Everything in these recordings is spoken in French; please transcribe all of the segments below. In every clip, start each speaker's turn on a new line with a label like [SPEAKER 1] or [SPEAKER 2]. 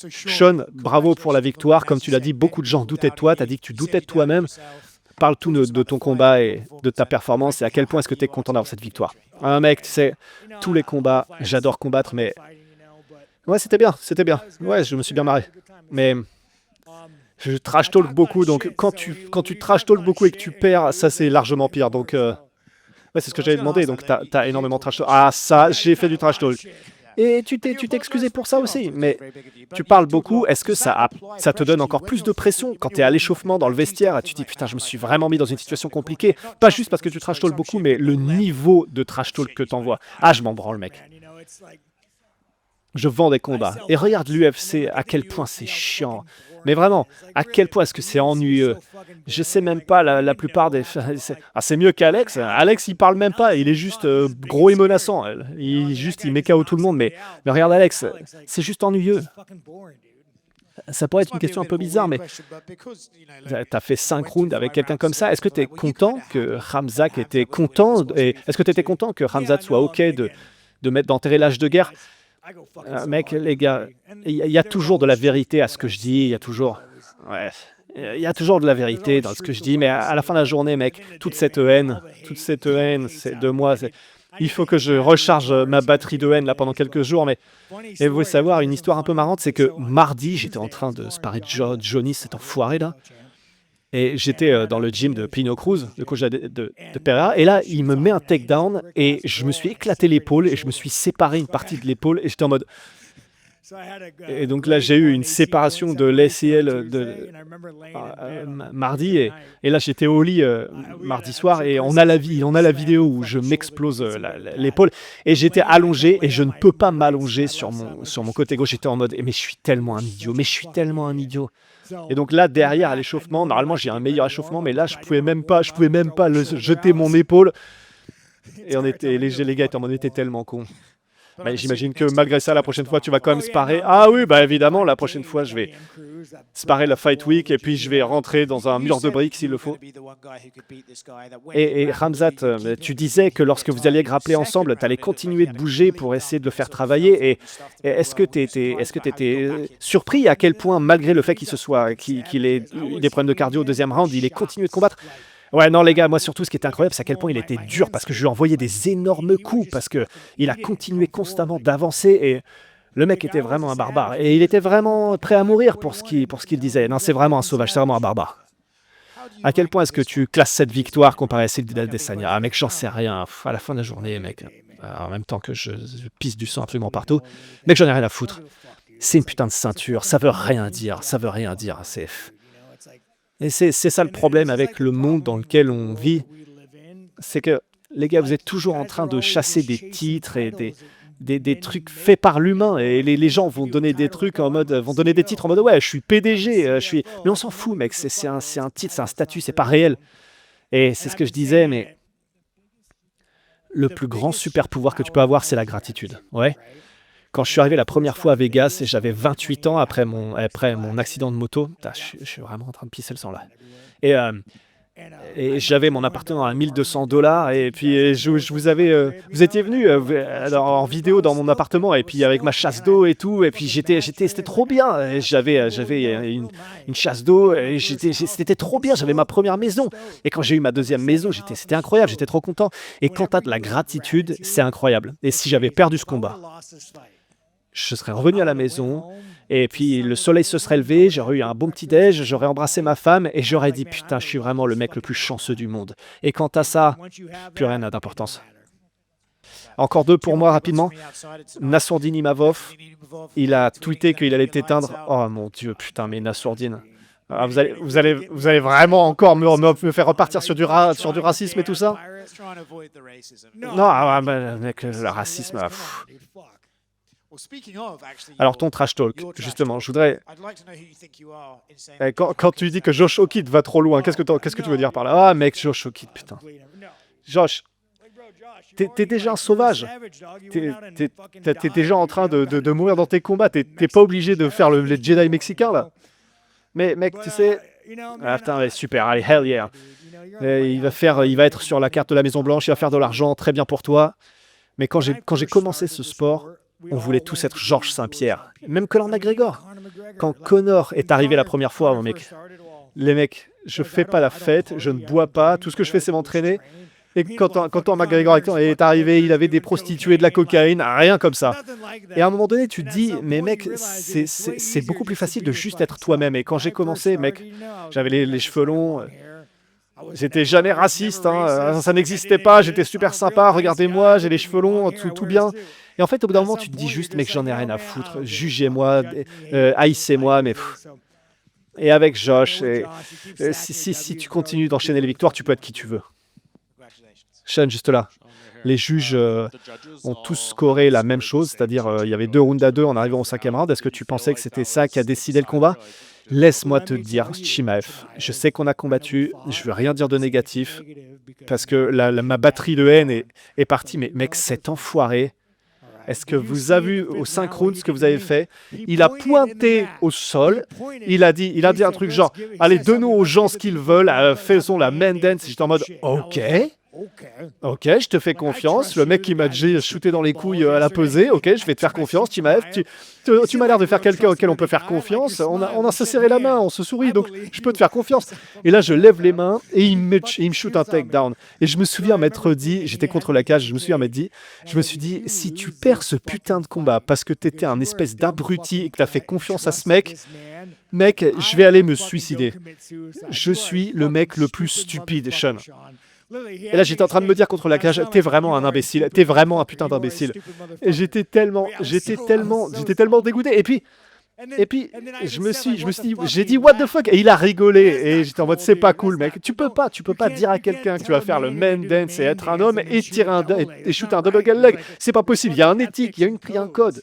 [SPEAKER 1] Sean, bravo pour la victoire. Comme tu l'as dit, beaucoup de gens doutaient de toi. Tu as dit que tu doutais de toi-même. Parle tout de ton combat et de ta performance et à quel point est-ce que tu es content d'avoir cette victoire. Mec, tu sais, tous les combats, j'adore combattre, mais... Ouais, c'était bien. Ouais, je me suis bien marré. Mais je trash talk beaucoup, donc quand tu trash talk beaucoup et que tu perds, ça c'est largement pire. Donc, ouais, c'est ce que j'avais demandé, donc t'as énormément trash talk. Ah, ça, j'ai fait du trash talk. Et tu t'es excusé pour ça aussi, mais tu parles beaucoup, est-ce que ça te donne encore plus de pression quand tu es à l'échauffement dans le vestiaire et tu te dis putain, je me suis vraiment mis dans une situation compliquée, pas juste parce que tu trash talk beaucoup, mais le niveau de trash talk que t'envoies. Ah, je m'en branle, mec. Je vends des combats. Et regarde l'UFC, à quel point c'est chiant. Mais vraiment, à quel point est-ce que c'est ennuyeux. Je sais même pas, la plupart des... c'est mieux qu'Alex. Alex, il parle même pas, il est juste gros et menaçant. Il met KO tout le monde, mais regarde Alex, c'est juste ennuyeux. Ça pourrait être une question un peu bizarre, mais t'as fait 5 rounds avec quelqu'un comme ça. Est-ce que tu es content que Khamzat était content et est-ce que tu étais content que Khamzat soit OK de mettre d'enterrer l'âge de guerre? Mec, les gars, il y a toujours de la vérité à ce que je dis, il y a toujours... Ouais, il y a toujours de la vérité dans ce que je dis, mais à la fin de la journée, mec, toute cette haine, c'est de moi. Il faut que je recharge ma batterie de haine là pendant quelques jours, mais et vous voulez savoir, une histoire un peu marrante, c'est que mardi, j'étais en train de sparer Johnny, cet enfoiré là, et j'étais dans le gym de Pino Cruz, le coach de Pereira, et là, il me met un takedown, et je me suis éclaté l'épaule, et je me suis séparé une partie de l'épaule, et j'étais en mode... Et donc là, j'ai eu une séparation de l'ACL mardi, et là, j'étais au lit mardi soir, et on a la vidéo où je m'explose l'épaule, et j'étais allongé, et je ne peux pas m'allonger sur mon côté gauche. J'étais en mode, mais je suis tellement un idiot, Et donc là, derrière, à l'échauffement, normalement, j'ai un meilleur échauffement, mais là, je pouvais même pas jeter mon épaule, et les gars étaient en mode, on était tellement cons. Mais j'imagine que malgré ça, la prochaine fois, tu vas quand même sparer. Ah oui, bah évidemment, la prochaine fois, je vais sparer la Fight Week et puis je vais rentrer dans un mur de briques s'il le faut. Et Khamzat, tu disais que lorsque vous alliez grappler ensemble, tu allais continuer de bouger pour essayer de le faire travailler. Et est-ce que tu étais surpris à quel point, malgré le fait qu'il ait eu des problèmes de cardio au deuxième round, il ait continué de combattre? Ouais, non, les gars, moi surtout, ce qui était incroyable, c'est à quel point il était dur, parce que je lui envoyais des énormes coups, parce qu'il a continué constamment d'avancer, et le mec était vraiment un barbare. Et il était vraiment prêt à mourir pour ce qu'il disait. Non, c'est vraiment un sauvage, c'est vraiment un barbare. À quel point est-ce que tu classes cette victoire comparée à celle d'Adesanya? Ah, mec, j'en sais rien. À la fin de la journée, mec, en même temps que je pisse du sang absolument partout, mec, j'en ai rien à foutre. C'est une putain de ceinture, ça veut rien dire, c'est... Et c'est ça le problème avec le monde dans lequel on vit, c'est que les gars, vous êtes toujours en train de chasser des titres et des trucs faits par l'humain, et les gens vont donner des titres en mode ouais, je suis PDG, mais on s'en fout, mec, c'est un titre, c'est un statut, c'est pas réel. Et c'est ce que je disais, mais le plus grand super pouvoir que tu peux avoir, c'est la gratitude. Ouais. Quand je suis arrivé la première fois à Vegas, et j'avais 28 ans après mon accident de moto, je suis vraiment en train de pisser le sang là. Et j'avais mon appartement à $1 200, et puis vous étiez venu en vidéo dans mon appartement, et puis avec ma chasse d'eau et tout, et puis c'était trop bien. Et j'avais une chasse d'eau, et c'était trop bien. J'avais ma première maison, et quand j'ai eu ma deuxième maison, c'était incroyable, j'étais trop content. Et quand t'as de la gratitude, c'est incroyable. Et si j'avais perdu ce combat, je serais revenu à la maison, et puis le soleil se serait levé, j'aurais eu un bon petit déj, j'aurais embrassé ma femme, et j'aurais dit putain, je suis vraiment le mec le plus chanceux du monde. Et quant à ça, plus rien n'a d'importance. Encore 2 pour moi rapidement. Nassourdine Imavov, il a tweeté qu'il allait t'éteindre. Oh mon Dieu, putain, mais Nassourdine. Ah, vous allez vraiment encore me faire repartir sur du racisme et tout ça? Non, mec, le racisme... Alors ton trash talk, justement, je voudrais... Quand tu dis que Josh Oakit va trop loin, qu'est-ce que tu veux dire par là? Ah mec, Josh Oakit, putain. Josh, t'es déjà un sauvage. T'es déjà en train de mourir dans tes combats. T'es pas obligé de faire le Jedi mexicain, là. Mais mec, tu sais... Ah putain, ouais, super, allez, hell yeah. Il va être sur la carte de la Maison Blanche, il va faire de l'argent, très bien pour toi. Mais quand j'ai commencé ce sport... On voulait tous être Georges Saint-Pierre, même Conor McGregor. Quand Conor est arrivé la première fois, mon mec, les mecs, je fais pas la fête, je ne bois pas, tout ce que je fais, c'est m'entraîner. Et quand McGregor est arrivé, il avait des prostituées, de la cocaïne, rien comme ça. Et à un moment donné, tu te dis, mais mec, c'est beaucoup plus facile de juste être toi-même. Et quand j'ai commencé, mec, j'avais les cheveux longs. J'étais jamais raciste, hein, ça n'existait pas, j'étais super sympa, regardez-moi, j'ai les cheveux longs, tout bien. Et en fait, au bout d'un moment, tu te dis juste, mec, j'en ai rien à foutre, jugez-moi, haïssez-moi, mais... Et avec Josh, si tu continues d'enchaîner les victoires, tu peux être qui tu veux. Sean, juste là. Les juges ont tous scoré la même chose, c'est-à-dire il y avait 2 rounds à 2 en arrivant au 5e round. Est-ce que tu pensais que c'était ça qui a décidé le combat? Laisse-moi te dire, Chimaev, je sais qu'on a combattu, je veux rien dire de négatif, parce que ma batterie de haine est partie, mais mec, cet enfoiré, est-ce que vous avez vu au 5 rounds ce que vous avez fait? Il a pointé au sol, il a dit un truc genre, allez, donnons aux gens ce qu'ils veulent, faisons la main dance. J'étais en mode, ok, je te fais confiance. Le mec qui m'a déjà shooté dans les couilles à la pesée, ok, je vais te faire confiance. Tu m'as l'air de faire quelqu'un auquel on peut faire confiance. On a se serré la main, on se sourit, donc je peux te faire confiance. Et là, je lève les mains et il me shoot un takedown. Et je me souviens m'être dit, j'étais contre la cage, je me suis dit, si tu perds ce putain de combat parce que t'étais un espèce d'abruti et que t'as fait confiance à ce mec, je vais aller me suicider. Je suis le mec le plus stupide, Sean. Et là, j'étais en train de me dire contre la cage, t'es vraiment un imbécile, t'es vraiment un putain d'imbécile. Et j'étais tellement dégoûté. Et puis, j'ai dit what the fuck, et il a rigolé. Et j'étais en mode, c'est pas cool, mec. Tu peux pas dire à quelqu'un que tu vas faire le man dance et être un homme et tirer et shooter un double leg. C'est pas possible. Il y a un éthique, il y a un code.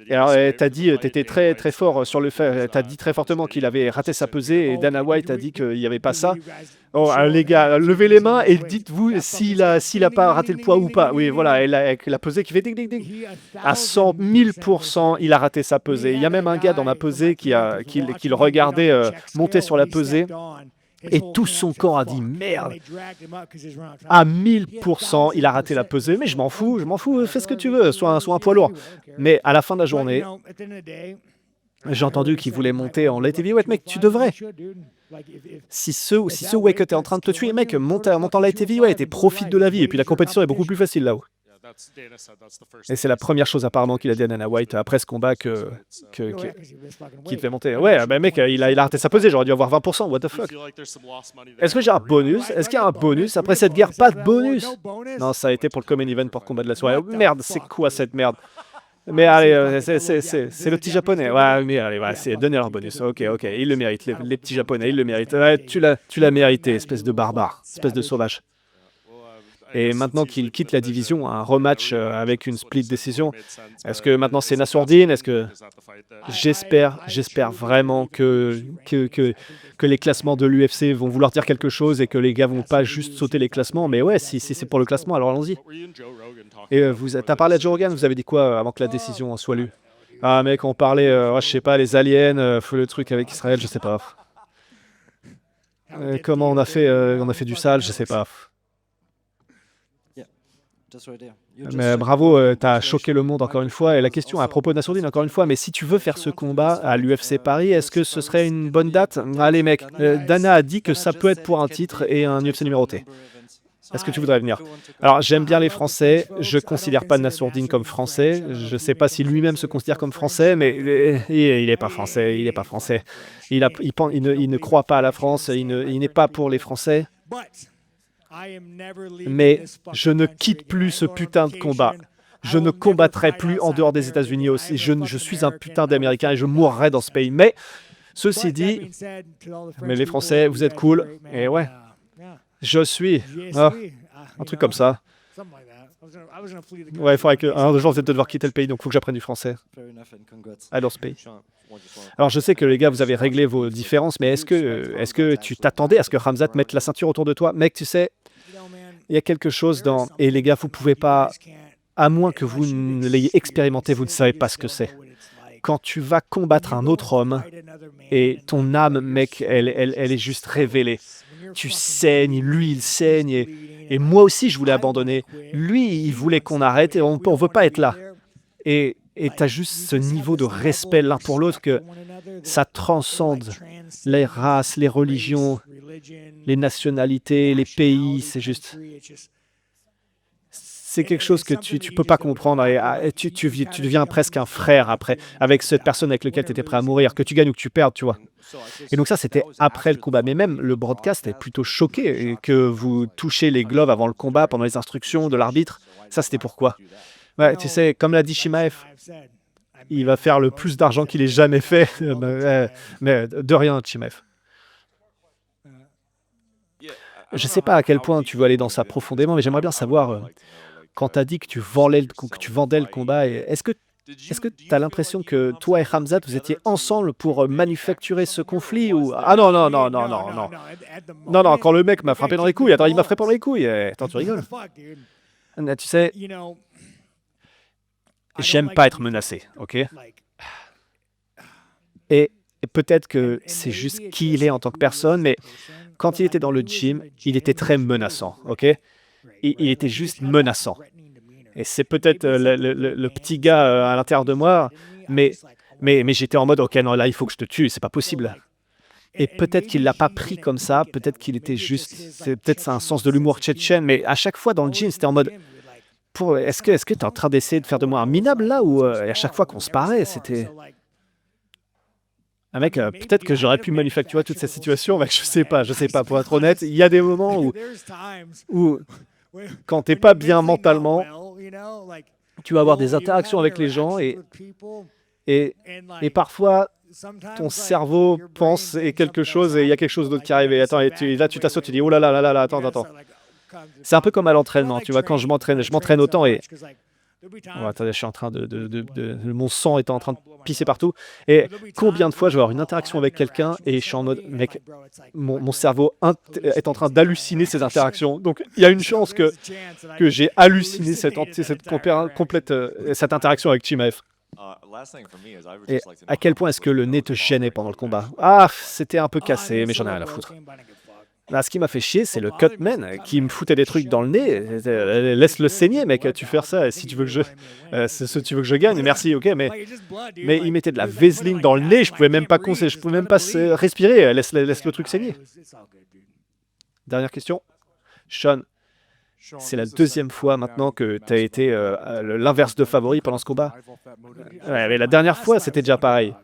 [SPEAKER 1] Et alors, t'étais très très fort sur le fait, t'as dit très fortement qu'il avait raté sa pesée et Dana White a dit qu'il n'y avait pas ça. Oh, les gars, levez les mains et dites-vous s'il a pas raté le poids ou pas. Oui, voilà, avec la pesée qui fait ding ding ding. À 100 000%, il a raté sa pesée. Il y a même un gars dans ma pesée qui le regardait monter sur la pesée. Et tout son corps a dit merde. À 1000%, il a raté la pesée. Mais je m'en fous, fais ce que tu veux, sois un poids lourd. Mais à la fin de la journée, j'ai entendu qu'il voulait monter en light heavyweight. Mec, tu devrais. Si ce way que t'es en train de te tuer, mec, monte en light heavyweight et profite de la vie. Et puis la compétition est beaucoup plus facile là-haut. Et c'est la première chose apparemment qu'il a dit à Dana White après ce combat qu'il devait monter. Ouais, bah mec, il a raté sa pesée, j'aurais dû avoir 20%, what the fuck. Est-ce que j'ai un bonus? Est-ce qu'il y a un bonus après cette guerre? Pas de bonus. Non, ça a été pour le common event pour combat de la soirée. Merde, c'est quoi cette merde? Mais allez, c'est le petit japonais. Ouais, mais allez, donnez leur bonus. Ok, ils le méritent, les petits japonais, ils le méritent. Ouais, tu l'as mérité, espèce de barbare, espèce de sauvage. Et maintenant qu'il quitte la division, un rematch avec une split décision, est-ce que maintenant c'est Nassourdine? Est-ce que j'espère vraiment que les classements de l'UFC vont vouloir dire quelque chose et que les gars vont pas juste sauter les classements, mais ouais, si c'est pour le classement, alors allons-y. Et t'as parlé à Joe Rogan, vous avez dit quoi avant que la décision soit lue? Ah mec, on parlait, je sais pas, les aliens, le truc avec Israël, je sais pas. Comment on a fait du sale, je sais pas. Mais bravo, t'as choqué le monde encore une fois. Et la question à propos de Nassourdine, encore une fois, mais si tu veux faire ce combat à l'UFC Paris, est-ce que ce serait une bonne date? Allez mec, Dana a dit que ça peut être pour un titre et un UFC numéroté. Est-ce que tu voudrais venir? Alors j'aime bien les Français, je considère pas Nassourdine comme français, je sais pas si lui-même se considère comme français, mais il est pas français, il ne croit pas à la France, il n'est pas pour les Français. Mais je ne quitte plus ce putain de combat. Je ne combattrai plus en dehors des États-Unis aussi. Je suis un putain d'Américain et je mourrai dans ce pays. Mais, ceci dit, mais les Français, vous êtes cool. Et ouais, je suis. Un truc comme ça. Ouais, il faudrait que un jour vous allez devoir quitter le pays, donc il faut que j'apprenne du français. Alors ce pays. Alors je sais que les gars, vous avez réglé vos différences, mais est-ce que tu t'attendais à ce que Khamzat mette la ceinture autour de toi? Mec, tu sais, il y a quelque chose dans... Et les gars, vous pouvez pas, à moins que vous ne l'ayez expérimenté, vous ne savez pas ce que c'est. Quand tu vas combattre un autre homme, et ton âme, mec, elle est juste révélée. tu saignes, lui, il saigne, et moi aussi, je voulais abandonner. Lui, il voulait qu'on arrête et on veut pas être là. Et tu as juste ce niveau de respect l'un pour l'autre que ça transcende les races, les religions, les nationalités, les pays. C'est quelque chose que tu peux pas comprendre et tu deviens presque un frère après, avec cette personne avec laquelle tu étais prêt à mourir, que tu gagnes ou que tu perdes, tu vois. Et donc ça, c'était après le combat. Mais même le broadcast est plutôt choqué que vous touchez les gloves avant le combat, pendant les instructions de l'arbitre. Ça, c'était pourquoi? Ouais, tu sais, comme l'a dit Chimaev, il va faire le plus d'argent qu'il ait jamais fait. Mais de rien, Chimaev. Je sais pas à quel point tu veux aller dans ça profondément, mais j'aimerais bien savoir, quand tu as dit que tu vendais le combat, est-ce que tu as l'impression que toi et Hamzat, vous étiez ensemble pour manufacturer ce conflit ou... Ah non, non, non, non, non, non. Non, non, quand le mec m'a frappé dans les couilles, attends, il m'a frappé dans les couilles. Attends, tu rigoles. Tu sais, j'aime pas être menacé, ok? Et peut-être que c'est juste qui il est en tant que personne, mais quand il était dans le gym, il était très menaçant, ok? Il était juste menaçant. Et c'est peut-être le petit gars à l'intérieur de moi, mais j'étais en mode, ok, non, là, il faut que je te tue, c'est pas possible. Et peut-être qu'il l'a pas pris comme ça, peut-être qu'il était juste, peut-être c'est un sens de l'humour tchétchène, mais à chaque fois dans le gym, c'était en mode, est-ce que tu es en train d'essayer de faire de moi un minable là, ou et à chaque fois qu'on se parlait, c'était... Ah mec, peut-être que j'aurais pu manufacturer toute cette situation, mec, je sais pas, pour être honnête, il y a des moments où quand t'es pas bien mentalement, tu vas avoir des interactions avec les gens et parfois ton cerveau pense et quelque chose et il y a quelque chose d'autre qui arrive et attends, là tu t'assois, tu dis oh là là là là, attends. C'est un peu comme à l'entraînement, tu vois, quand je m'entraîne autant et... Oh, attendez, je suis en train mon sang est en train de pisser partout. Et combien de fois je vais avoir une interaction avec quelqu'un et je suis en mode, mec, mon cerveau est en train d'halluciner ces interactions. Donc il y a une chance que j'ai halluciné cette interaction avec Chimaev. Et à quel point est-ce que le nez te gênait pendant le combat? Ah, c'était un peu cassé, mais j'en ai rien à foutre. Là, ce qui m'a fait chier, c'est le cutman qui me foutait des trucs dans le nez. Laisse-le saigner, mec. Tu fais ça si tu veux que tu veux que je gagne. Merci, ok. Mais il mettait de la vaseline dans le nez. Je pouvais même pas respirer. Laisse le truc saigner. Dernière question. Sean, c'est la deuxième fois maintenant que tu as été l'inverse de favori pendant ce combat. Ouais, mais la dernière fois, c'était déjà pareil.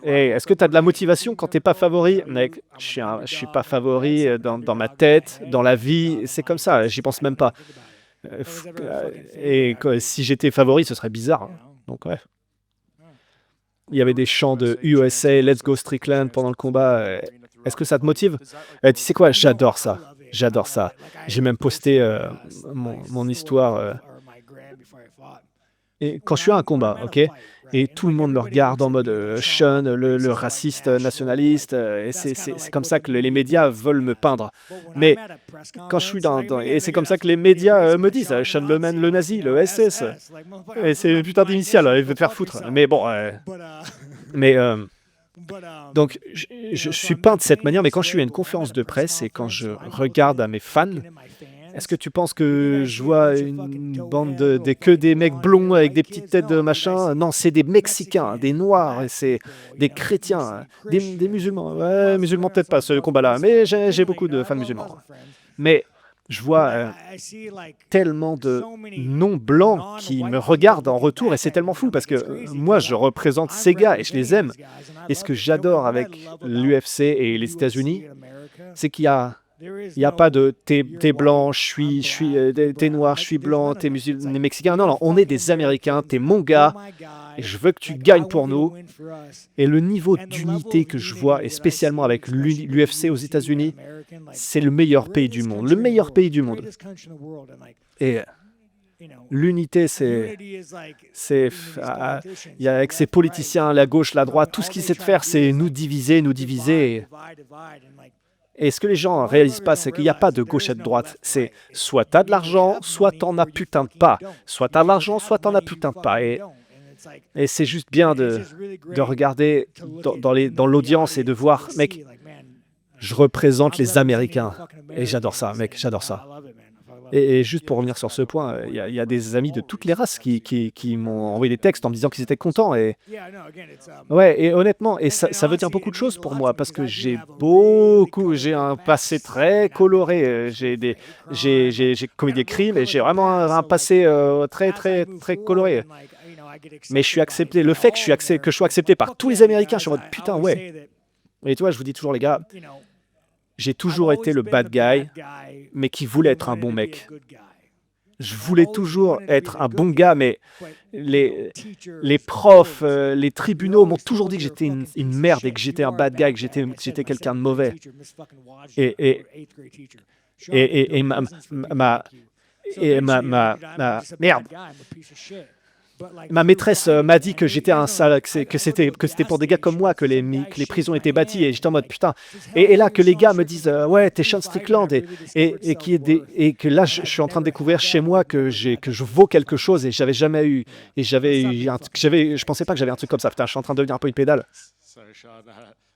[SPEAKER 1] Hey, est-ce que tu as de la motivation quand tu n'es pas favori? Mec, je suis pas favori dans ma tête, dans la vie, c'est comme ça, j'y pense même pas. Et si j'étais favori, ce serait bizarre. Donc ouais. Il y avait des chants de USA, Let's Go Strickland pendant le combat. Est-ce que ça te motive? Tu sais quoi, j'adore ça. J'ai même posté mon histoire. Et quand je suis à un combat, ok? Et tout le monde me regarde en mode Sean, le raciste nationaliste, et c'est comme ça que les médias veulent me peindre. Mais quand je suis et c'est comme ça que les médias me disent Sean Leman, le nazi, le SS, et c'est une putain d'initiale, il veut te faire foutre. Mais bon, donc je suis peint de cette manière, mais quand je suis à une conférence de presse et quand je regarde à mes fans, est-ce que tu penses que je vois une bande que des mecs blonds avec des petites têtes de machin? Non, c'est des Mexicains, des Noirs, c'est des chrétiens, des musulmans. Ouais, musulmans peut-être pas ce combat-là, mais j'ai beaucoup de fans musulmans. Mais je vois tellement de non-blancs qui me regardent en retour et c'est tellement fou parce que moi, je représente ces gars et je les aime. Et ce que j'adore avec l'UFC et les États-Unis, c'est qu'il y a pas de t'es blanc, t'es noir, je suis blanc, t'es mexicain. Non, on est des Américains, t'es mon gars, et je veux que tu gagnes pour nous. Et le niveau d'unité que je vois, et spécialement avec l'UFC aux États-Unis, c'est le meilleur pays du monde. Le meilleur pays du monde. Et l'unité, avec ces politiciens, la gauche, la droite, tout ce qu'ils essaient de faire, c'est nous diviser. Et ce que les gens ne réalisent pas, c'est qu'il n'y a pas de gauche et de droite. C'est soit tu as de l'argent, soit tu n'en as putain de pas. Soit tu as de l'argent, soit tu n'en as putain de pas. Et c'est juste bien de regarder dans l'audience et de voir, mec, Je représente les Américains et j'adore ça, mec, j'adore ça. Et juste pour revenir sur ce point, il y a des amis de toutes les races qui m'ont envoyé des textes en me disant qu'ils étaient contents et ouais et honnêtement et ça veut dire beaucoup de choses pour moi parce que j'ai un passé très coloré, j'ai commis des crimes et j'ai vraiment un passé, très, très, très coloré. Mais je suis accepté. Le fait que je sois accepté par tous les Américains, je suis en mode: «Putain, ouais» et tu vois, je vous dis toujours les gars, j'ai toujours été le bad guy, mais qui voulait être un bon mec. Je voulais toujours être un bon gars, mais les les profs, les tribunaux m'ont toujours dit que j'étais une merde et que j'étais un bad guy, que j'étais quelqu'un de mauvais et et et ma merde, ma maîtresse, m'a dit que j'étais un sale que c'était pour des gars comme moi que les prisons étaient bâties et j'étais en mode: «Putain» et là que les gars me disent: «Ouais, tu es Sean Strickland» et qu'il y ait des et que là je suis en train de découvrir chez moi que je vaux quelque chose et j'avais jamais eu et j'avais eu un truc je pensais pas que j'avais un truc comme ça. Putain, je suis en train de devenir un peu une pédale.
[SPEAKER 2] Sorry, Sean.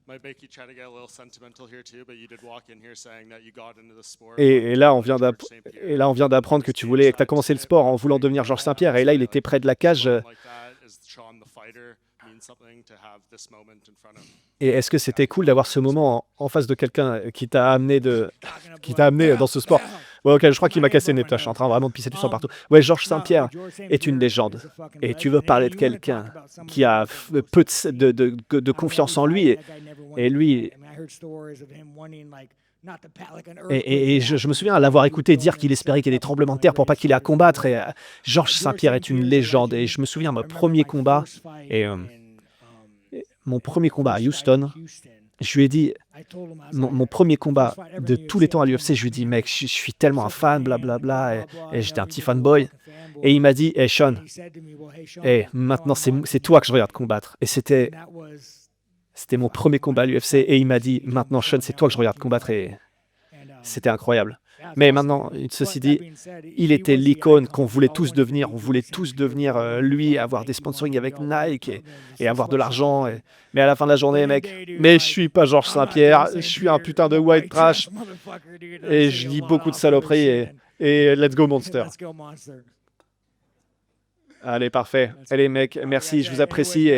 [SPEAKER 2] Might make you try to get a little sentimental here too, but you did walk in here saying that you got into the sport
[SPEAKER 1] Et
[SPEAKER 2] wanting
[SPEAKER 1] et
[SPEAKER 2] to
[SPEAKER 1] là,
[SPEAKER 2] be
[SPEAKER 1] on
[SPEAKER 2] like
[SPEAKER 1] vient
[SPEAKER 2] George
[SPEAKER 1] d'app
[SPEAKER 2] St.
[SPEAKER 1] et
[SPEAKER 2] Pierre.
[SPEAKER 1] là, on vient
[SPEAKER 2] On
[SPEAKER 1] d'apprendre
[SPEAKER 2] the
[SPEAKER 1] que tu
[SPEAKER 2] stage
[SPEAKER 1] as
[SPEAKER 2] side
[SPEAKER 1] commencé le
[SPEAKER 2] tonight,
[SPEAKER 1] sport
[SPEAKER 2] but
[SPEAKER 1] en voulant devenir Georges Saint-Pierre et là, il était près de la cage,
[SPEAKER 2] someone like that is Sean the fighter means something to have this moment in front of
[SPEAKER 1] et est-ce que c'était cool d'avoir ce moment en face de quelqu'un, qui t'a amené dans ce sport? Ouais, OK, je crois qu'il m'a cassé le nez. Putain, je suis en train vraiment de pisser du sang partout. Ouais, Georges Saint-Pierre est une légende et tu veux parler de quelqu'un qui a f peu de confiance en lui et lui et je me souviens l'avoir écouté dire qu'il espérait qu'il y ait des tremblements de terre pour pas qu'il ait à combattre et Georges Saint-Pierre est une légende et je me souviens et mon premier combat à Houston, je lui ai dit mon 1er combat de tous les temps à l'UFC, je lui ai dit: «Mec, je suis tellement un fan blablabla» et j'étais un petit fanboy et il m'a dit: «Hey Sean, hey, maintenant c'est toi que je regarde combattre» et c'était mon 1er combat à l'UFC et il m'a dit: «Maintenant Sean, c'est toi que je regarde combattre» et c'était incroyable. Mais maintenant, ceci dit, il était l'icône qu'on voulait tous devenir. On voulait tous devenir, lui, avoir des sponsoring avec Nike et avoir de l'argent mais à la fin de la journée, mec, mais je suis pas Georges Saint-Pierre, je suis un putain de white trash et je dis beaucoup de saloperies et let's go Monster. Allez, parfait. Allez, mec, merci, je vous apprécie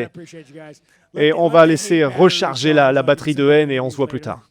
[SPEAKER 1] et on va laisser recharger la batterie de haine et on se voit plus tard.